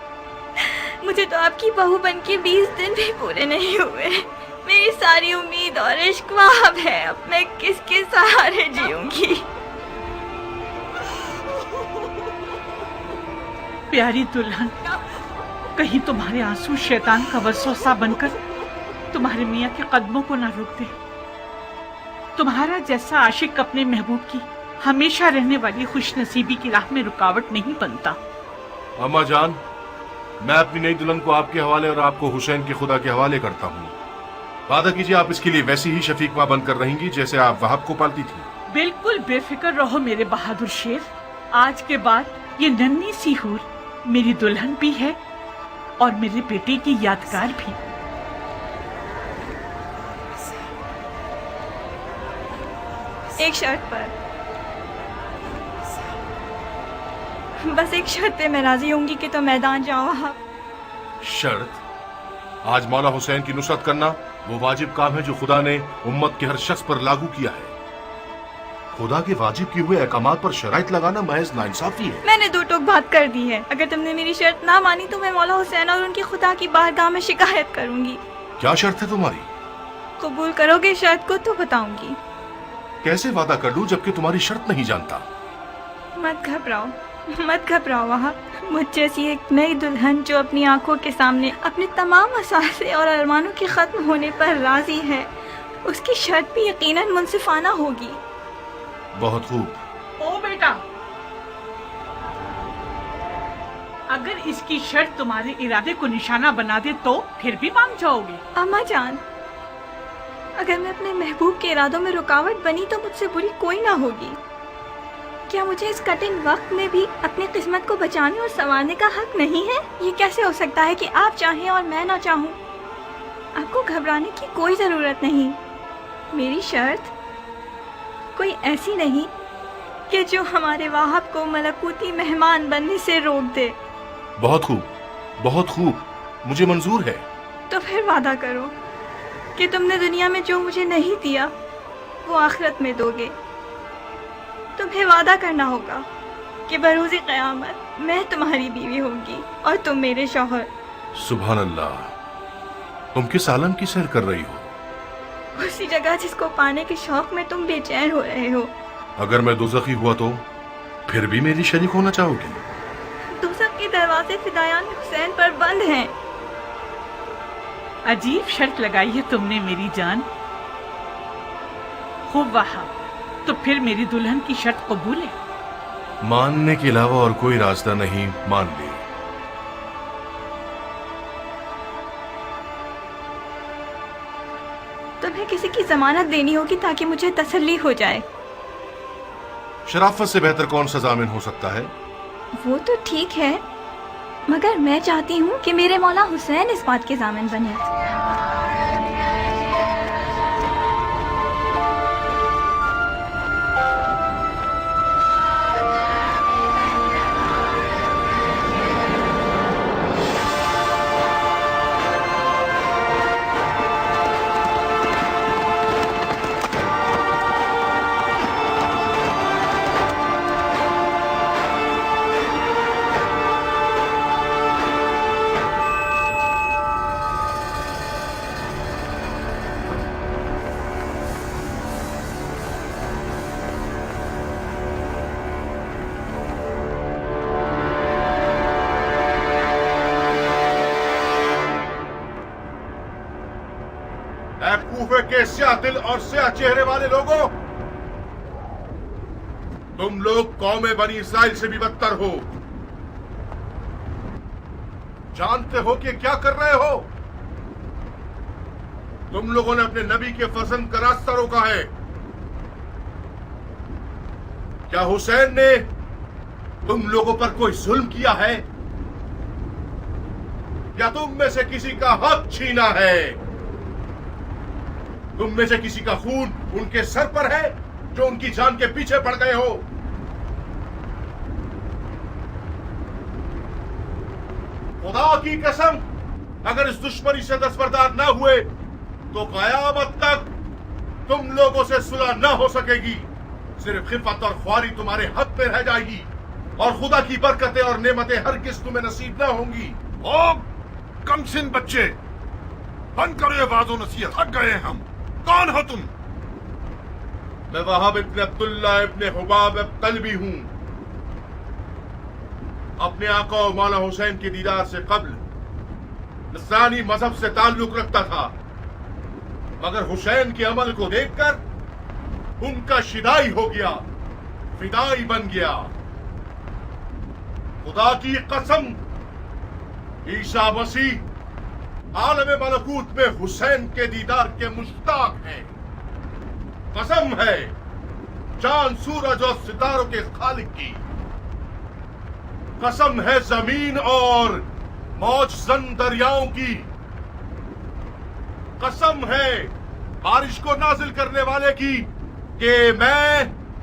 मुझे तो आपकी बहू बन के 20 दिन भी पूरे नहीं हुए। मेरी सारी उम्मीद और इश्क वहाब है। अब मैं किसके सहारे जीऊंगी? प्यारी दुल्हन, कहीं तुम्हारे आंसू शैतान का वसवसा बनकर तुम्हारे मियाँ के कदमों को ना रोक दे। तुम्हारा जैसा आशिक अपने महबूब की हमेशा रहने वाली खुशनसीबी की राह में रुकावट नहीं बनता। अम्मा जान, मैं अपनी नई दुल्हन को आपके हवाले और आपको हुसैन के खुदा के हवाले करता हूँ। वादा कीजिए आप इसके लिए वैसी ही शफीक माँ बनकर रहेंगी जैसे आप वहाब को पालती थी। बिल्कुल बेफिक्र रहो मेरे बहादुर शेर। आज के बाद ये नन्ही सी हूर मेरी दुल्हन भी है और मेरे बेटे की यादगार भी। एक शर्त पर, बस एक शर्त पे मैं राजी होंगी कि तो मैदान जाओ आप। शर्त? आज मौला हुसैन की नुसरत करना वो वाजिब काम है जो खुदा ने उम्मत के हर शख्स पर लागू किया है। खुदा के वाजिब किए हुए अहकामात पर शराइत लगाना महज नाइंसाफी है। मैंने दो टोक बात कर दी है। अगर तुमने मेरी शर्त ना मानी तो मैं मौला हुसैन और उनकी खुदा की बारगाह में शिकायत करूंगी। क्या शर्त है तुम्हारी? कबूल करोगे शर्त को तो बताऊंगी। कैसे वादा कर लूं जबकि तुम्हारी शर्त नहीं जानता? मत घबराओ, मत घबराओ वहाब। मुझ जैसी एक नई दुल्हन जो अपनी आंखों के सामने अपने तमाम असासे और अरमानों के खत्म होने पर राजी है, उसकी शर्त भी यकीनन मुनसिफाना होगी। बहुत खूब। ओ बेटा, अगर इसकी शर्त तुम्हारे इरादे को निशाना बना दे तो फिर भी मान जाओगे? अम्मा जान, अगर मैं अपने महबूब के इरादों में रुकावट बनी तो मुझसे बुरी कोई ना होगी। क्या मुझे इस कठिन वक्त में भी अपनी किस्मत को बचाने और संवारने का हक नहीं है? ये कैसे हो सकता है कि आप चाहें और मैं ना चाहूँ? आपको घबराने की कोई ज़रूरत नहीं। मेरी शर्त कोई ऐसी नहीं कि जो हमारे वाहब को मलकूती मेहमान बनने से रोक दे। बहुत खूब, बहुत खूब, मुझे मंजूर है। तो फिर वादा करो कि तुमने दुनिया में जो मुझे नहीं दिया वो आखिरत में दोगे। तुम्हें वादा करना होगा कि बरोज़े क़यामत मैं तुम्हारी बीवी होंगी और तुम मेरे शौहर। सुभान अल्लाह, तुम किस आलम की सैर कर रही हो? उसी जगह जिसको पाने के शौक में तुम बेचैन हो रहे हो। अगर मैं दोज़खी हुआ तो फिर भी मेरी शरीक होना चाहोगी? दोज़ख के दरवाजे फिदायान हुसैन पर बंद हैं। अजीब शर्त लगाई है तुमने मेरी जान। खूब वहाब, तो फिर मेरी दुल्हन की शर्त कबूल है? मानने के अलावा और कोई रास्ता नहीं, मान ली। तुम्हें किसी की जमानत देनी होगी ताकि मुझे तसल्ली हो जाए। शराफत से बेहतर कौन सा जामिन हो सकता है? वो तो ठीक है, मगर मैं चाहती हूँ कि मेरे मौला हुसैन इस बात के जामिन बने। कूफे के स्याह दिल और स्याह चेहरे वाले लोगों, तुम लोग कौम बनी इसराइल से भी बदतर हो। जानते हो कि क्या कर रहे हो? तुम लोगों ने अपने नबी के फर्जंद का रास्ता रोका है। क्या हुसैन ने तुम लोगों पर कोई जुल्म किया है या तुम में से किसी का हक छीना है? तुम में से किसी का खून उनके सर पर है जो उनकी जान के पीछे पड़ गए हो? खुदा की कसम, अगर इस दुश्मनी से दस्तबरदार न हुए तो कयामत तक तुम लोगों से सुलह न हो सकेगी। सिर्फ खिफत और ख्वारी तुम्हारे हक पे रह जाएगी और खुदा की बरकतें और नेमतें हरगिज़ तुम्हें नसीब न होंगी। ओ कमसिन बच्चे, बंद करो ये वाज़ो नसीहत, थक गए हैं हम। कौन हो तुम? मैं वहाब इब्न अब्दुल्ला इब्न हुबाब कल्बी हूं। अपने आका और मौला हुसैन के दीदार से कब्ल नसरानी मजहब से ताल्लुक रखता था, मगर हुसैन के अमल को देखकर उनका शिदाई हो गया, फिदाई बन गया। खुदा की कसम, ईसा मसीह आलम मलकूत में हुसैन के दीदार के मुश्ताक हैं। कसम है चांद सूरज और सितारों के खालिक की। कसम है जमीन और मौज जन दरियाओं की। कसम है बारिश को नाजिल करने वाले की कि मैं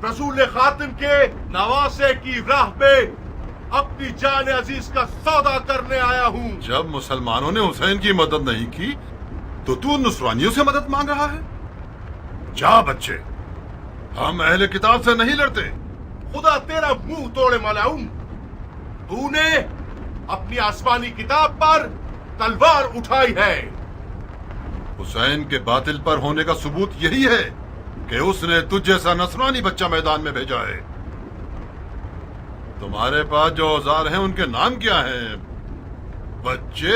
रसूल खातिम के नवासे की राह पे अपनी जान अजीज का सौदा करने आया हूँ। जब मुसलमानों ने हुसैन की मदद नहीं की तो तू नुसरानियों से मदद मांग रहा है? जा बच्चे, हम अहले किताब से नहीं लड़ते। खुदा तेरा मुंह तोड़े मलाऊं, तूने अपनी आसमानी किताब पर तलवार उठाई है। हुसैन के बातिल पर होने का सबूत यही है कि उसने तुझ जैसा नसरानी बच्चा मैदान में भेजा है। तुम्हारे पास जो औजार हैं उनके नाम क्या हैं बच्चे?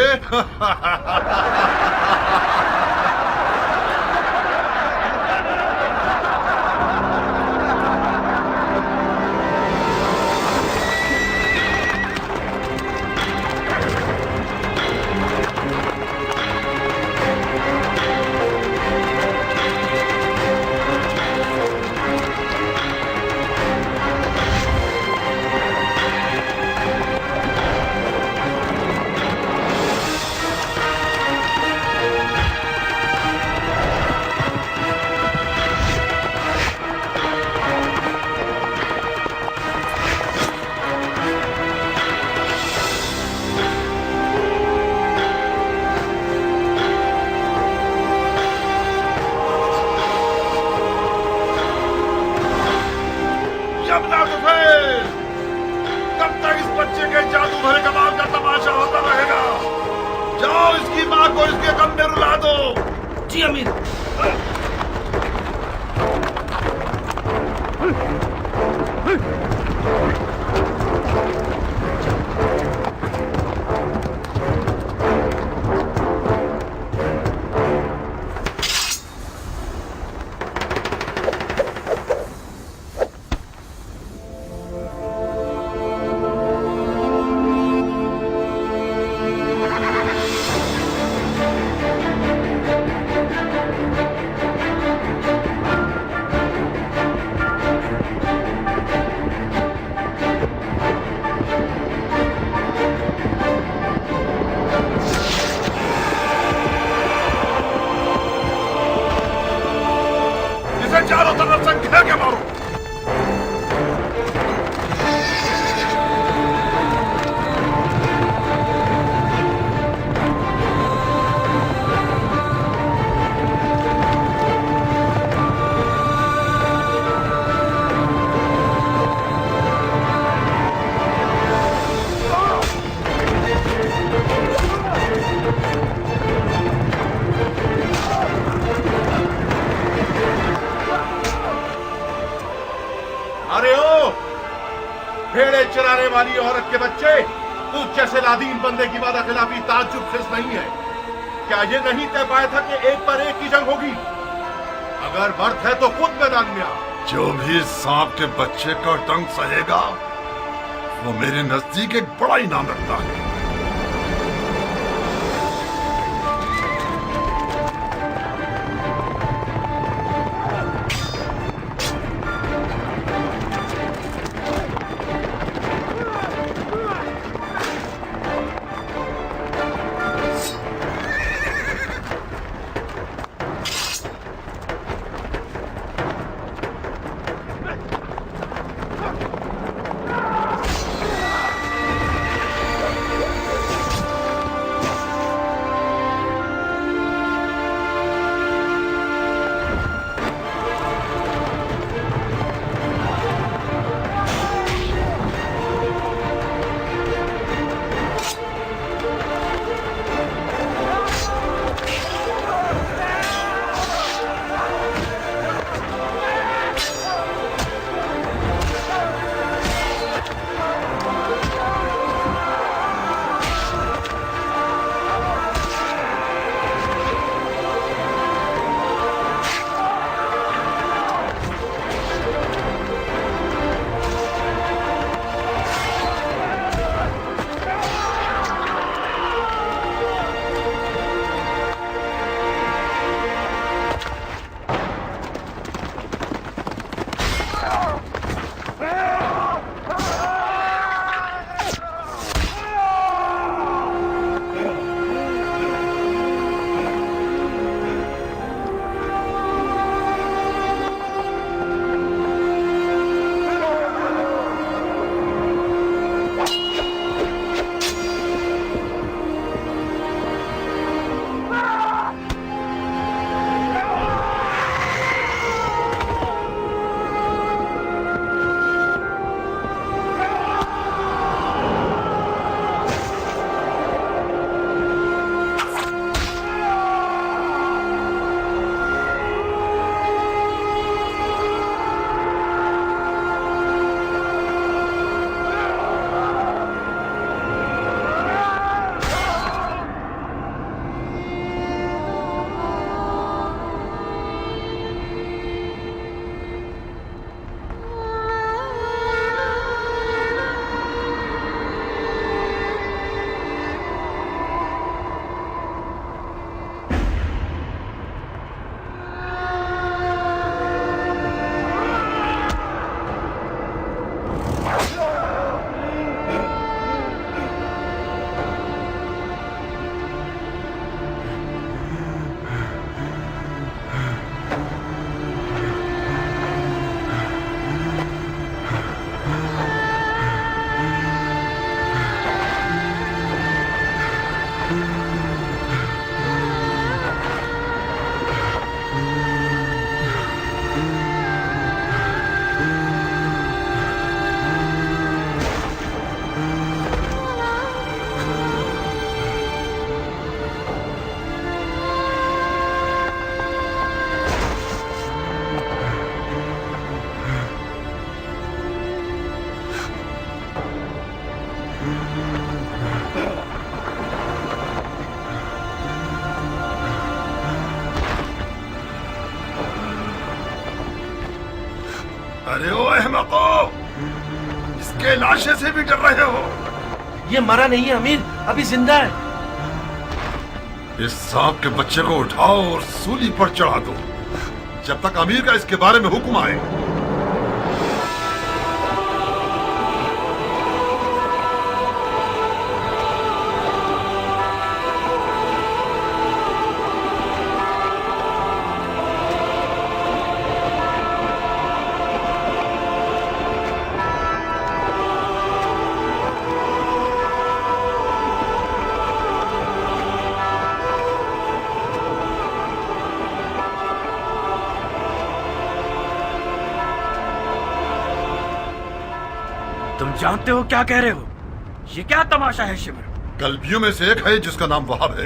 कब तक इस बच्चे के जादू भरे कमाल का तमाशा होता रहेगा? जाओ इसकी माँ को इसके गम में रुला दो। जी अमीर। चारों तरफ से घेर के मारो। अरे ओ भेड़े चराने वाली औरत के बच्चे, तू जैसे लादीन बंदे की वादा खिलाफी ताज्जुब खिस नहीं है। क्या ये नहीं तय पाया था कि एक पर एक की जंग होगी? अगर मर्द है तो खुद मैदान में आ। जो भी सांप के बच्चे का डंक सहेगा वो मेरे नजदीक एक बड़ा इनाम रखता है। अहमको, इसके लाशे से भी डर रहे हो? ये मरा नहीं है अमीर, अभी जिंदा है। इस सांप के बच्चे को उठाओ और सूली पर चढ़ा दो, जब तक अमीर का इसके बारे में हुक्म आए। तुम जानते हो क्या कह रहे हो? ये क्या तमाशा है शिमर? कल्बियों में से एक है जिसका नाम वहाब है।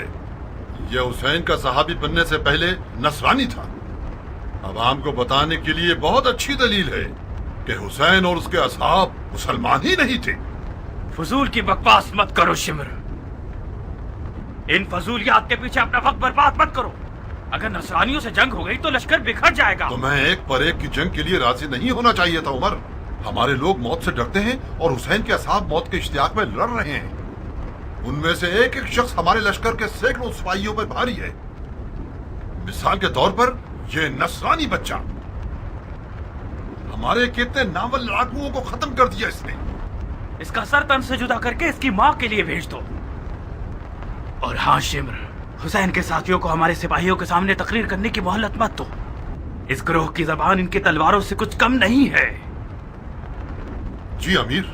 यह हुसैन का सहाबी बनने से पहले नसरानी था। अवाम को बताने के लिए बहुत अच्छी दलील है कि हुसैन और उसके असहाब मुसलमान ही नहीं थे। फजूल की बकवास मत करो शिमर। इन फजूलियात के पीछे अपना वक्त बर्बाद मत करो। अगर नसरानियों से जंग हो गई तो लश्कर बिखर जाएगा। तुम्हें एक पर एक की जंग के लिए राजी नहीं होना चाहिए था उमर। हमारे लोग मौत से डरते हैं और हुसैन के असहाब मौत के इश्तियाक में लड़ रहे हैं। उनमें से एक एक शख्स हमारे लश्कर के सैकड़ों सिपाहियों पर भारी है। मिसाल के तौर पर यह नसरानी बच्चा हमारे कितने नावल लड़ाकुओं को खत्म कर दिया इसने। इसका सर तन से जुदा करके इसकी माँ के लिए भेज दो। और हाँ शिमर, हुसैन के साथियों को हमारे सिपाहियों के सामने तकरीर करने की मोहलत मत दो। इस ग्रोह की जबान इनकी तलवारों से कुछ कम नहीं है। जी अमीर।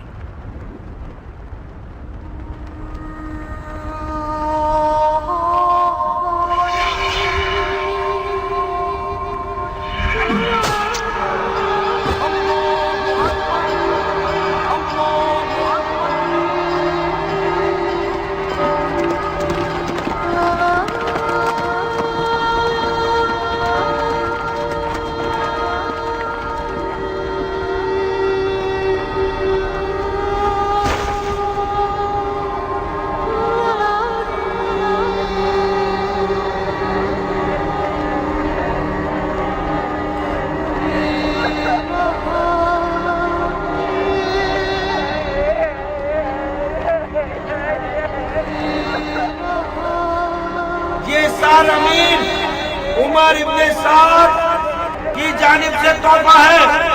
अमीर उमर इब्ने साद की जानिब से तोहफा है।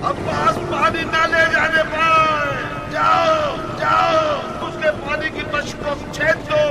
अब्बास पानी ना ले जाने पाए। जाओ जाओ, उसके पानी की तश्क को छेद दो।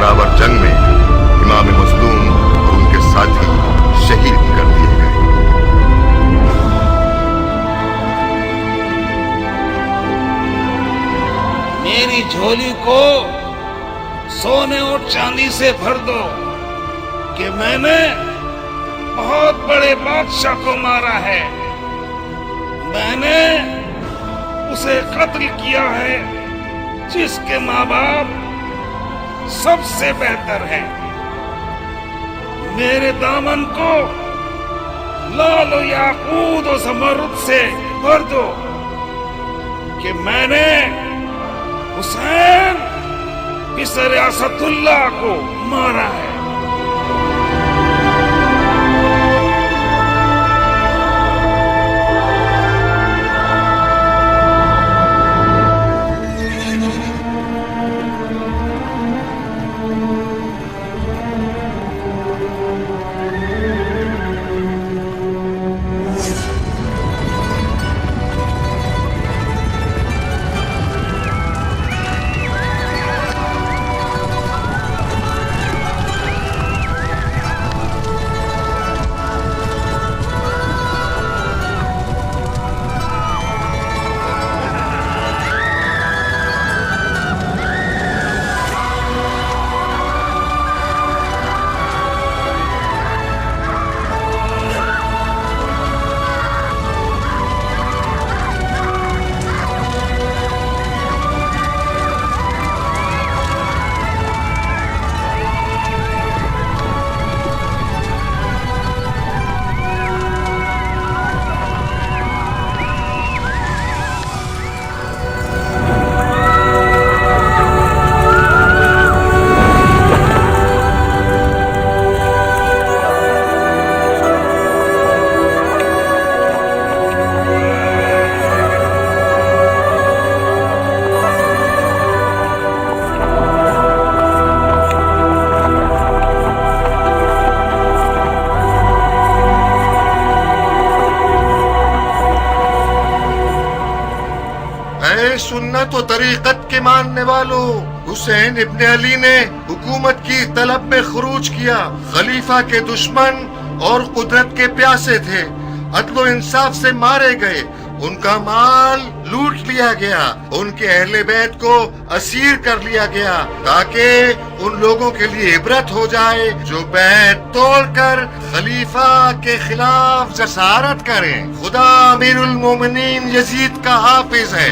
برابر जंग में इमाम मजलूम और उनके साथी शहीद कर दिए गए। मेरी झोली को सोने और चांदी से भर दो कि मैंने बहुत बड़े बादशाह को मारा है। मैंने उसे कत्ल किया है जिसके माँ बाप सबसे बेहतर हैं। मेरे दामन को लाल याकूत और ज़मरुद से भर दो कि मैंने हुसैन बिसर असदुल्लाह को मारा है। सुन्नत और तरीकत के मानने वालों, हुसैन इब्ने अली ने हुकूमत की तलब में खरूज किया। खलीफा के दुश्मन और कुदरत के प्यासे थे, अदलो इंसाफ से मारे गए, उनका माल लूट लिया गया, उनके अहले बैत को असीर कर लिया गया ताकि उन लोगों के लिए इबरत हो जाए जो बैत तोड़कर खलीफा के खिलाफ जसारत करें। खुदा अमीरुल मोमिनीन यजीद का हाफिज है।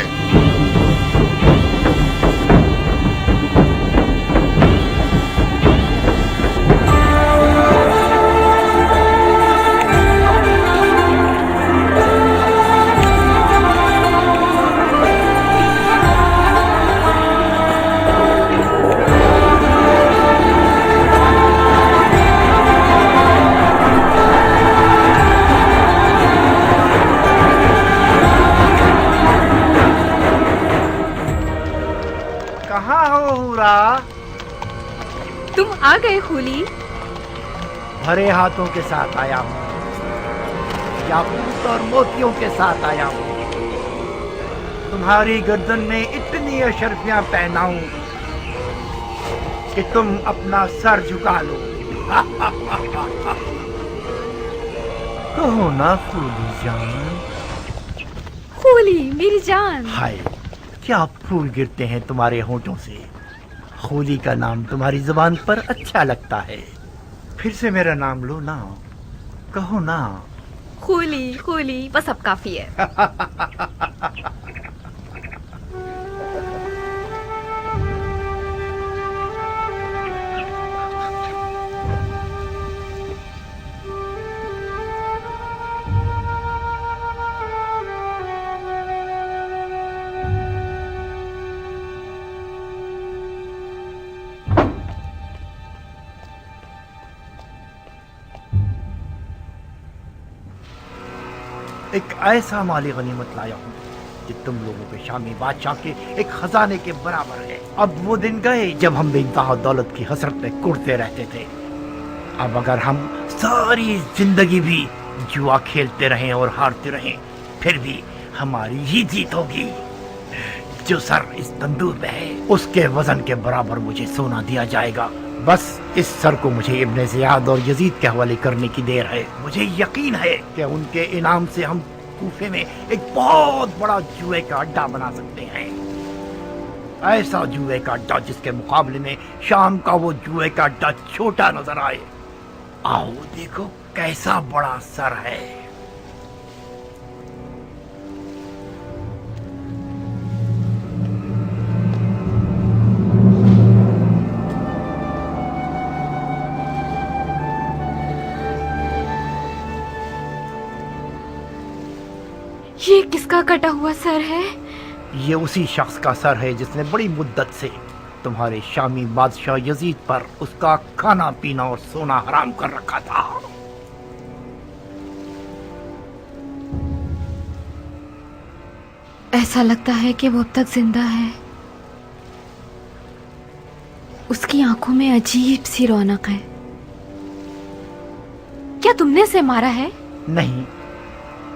तुम आ गए खूली? भरे हाथों के साथ आया हूँ, याकूत और मोतियों के साथ आया हूँ। तुम्हारी गर्दन में इतनी अशर्फियां पहनाऊं कि तुम अपना सर झुका लो। कहो ना खूली जान। खूली मेरी जान। हाय, क्या फूल गिरते हैं तुम्हारे होंठों से। खूली का नाम तुम्हारी जुबान पर अच्छा लगता है। फिर से मेरा नाम लो ना, कहो ना। खूली खूली बस अब काफी है। एक ऐसा माली गनीमत लाया हूँ कि तुम लोगों के शामी बादशाह के एक खजाने के बराबर है। अब वो दिन गए जब हम बेइंतहा दौलत की हसरत में कुड़ते रहते थे। अब अगर हम सारी जिंदगी भी जुआ खेलते रहें और हारते रहें, फिर भी हमारी ही जीत होगी। जो सर इस तंदूर में है उसके वजन के बराबर मुझे सोना दिया जाएगा। बस इस सर को मुझे इब्ने ज़ियाद और यजीद के हवाले करने की देर है। मुझे यकीन है कि उनके इनाम से हम कूफे में एक बहुत बड़ा जुए का अड्डा बना सकते हैं। ऐसा जुए का अड्डा जिसके मुकाबले में शाम का वो जुए का अड्डा छोटा नजर आए। आओ देखो कैसा बड़ा सर है। ये किसका कटा हुआ सर है? ये उसी शख्स का सर है जिसने बड़ी मुद्दत से तुम्हारे शामी बादशाह यजीद पर उसका खाना पीना और सोना हराम कर रखा था। ऐसा लगता है कि वो अब तक जिंदा है। उसकी आंखों में अजीब सी रौनक है। क्या तुमने इसे मारा है? नहीं,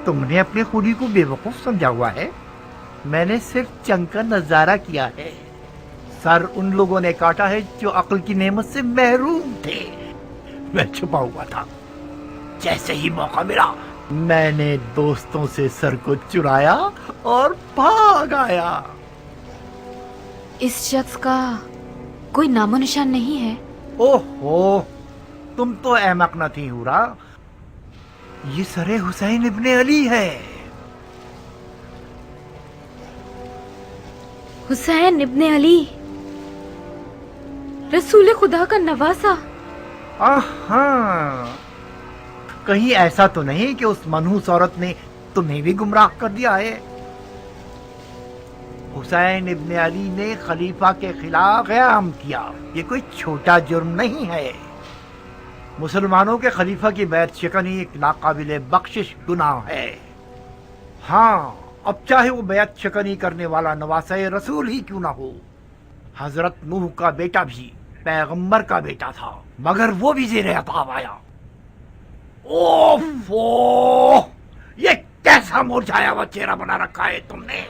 तुमने अपने खूनी को बेवकूफ समझा हुआ है। मैंने सिर्फ जंग का नजारा किया है। सर उन लोगों ने काटा है जो अक्ल की नेमत से महरूम थे। मैं छुपा हुआ था। जैसे ही मौका मिला मैंने दोस्तों से सर को चुराया और भाग आया। इस शख्स का कोई नामो निशान नहीं है? ओहो, तुम तो अहमक न थी हुरा। ये सरे हुसैन इब्ने अली है। हुसैन इब्ने अली, रसूल खुदा का नवासा। हाँ, कहीं ऐसा तो नहीं कि उस मनहूस औरत ने तुम्हें भी गुमराह कर दिया है? हुसैन इब्ने अली ने खलीफा के खिलाफ क़याम किया। ये कोई छोटा जुर्म नहीं है। मुसलमानों के खलीफा की बैत शिकनी एक नाकाबिले बख्शिश गुनाह है। हाँ, अब चाहे वो बैत शिकनी करने वाला नवासे रसूल ही क्यों ना हो। हजरत नूह का बेटा भी पैगंबर का बेटा था, मगर वो भी ज़ेरे अताब आया। ओफो, ये कैसा मुरझाया हुआ चेहरा बना रखा है तुमने।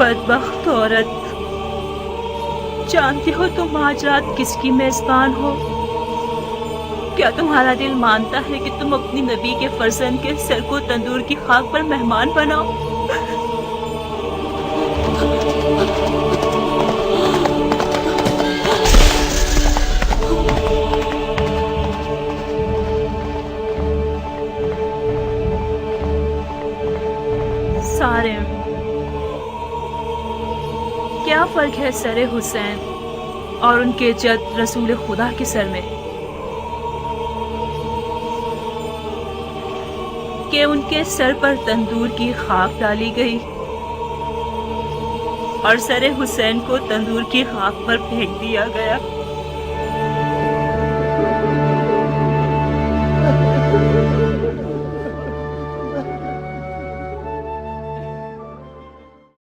बदबख्त औरत, जानती हो तुम आज रात किसकी मेजबान हो? क्या तुम्हारा दिल मानता है कि तुम अपनी नबी के फर्जंद के सर को तंदूर की खाक पर मेहमान बनाओ? सारे क्या फर्क है सरे हुसैन और उनके जद रसूल खुदा के सर में कि उनके सर पर तंदूर की खाक डाली गई और सरे हुसैन को तंदूर की खाक पर फेंक दिया गया।